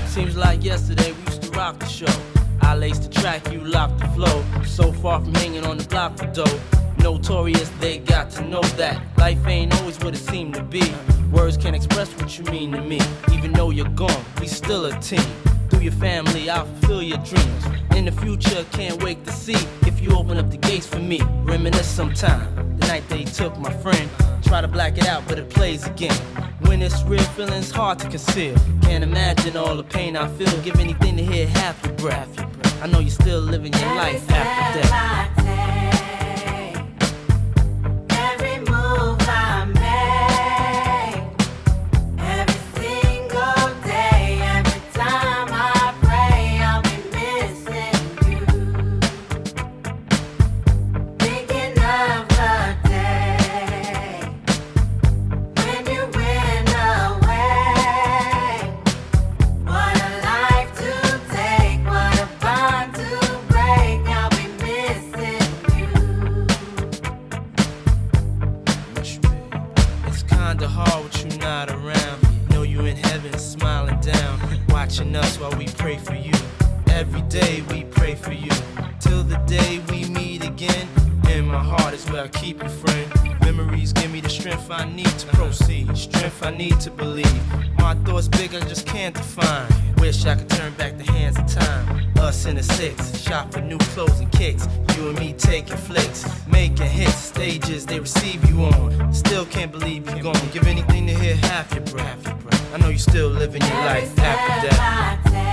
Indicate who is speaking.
Speaker 1: Seems like yesterday we used to rock the show. I laced the track, you locked the flow. So far from hanging on the block for dough. Notorious, they got to know that life ain't always what it seemed to be. Words can't express what you mean to me. Even though you're gone, we still a team. Through your family, I'll fulfill your dreams. In the future, can't wait to see if you open up the gates for me. Reminisce sometime, the night they took my friend. Try to black it out, but it plays again. When it's real, feeling's hard to conceal. Can't imagine all the pain I feel. Give anything to hear half your breath. I know you're still living your life after death. Watching us while we pray for you. Every day we pray for you. Till the day we meet again. In my heart is where I keep you, friend. Memories give me the strength I need to proceed. Strength I need to believe. My thoughts big, I just can't define. Wish I could turn back the hands of time. Us in the six, shop for new clothes and kicks. You and me taking flicks, making hits. Stages they receive you on. Still can't believe you're gone. Give anything to hear half your breath. I know you still living your life after death.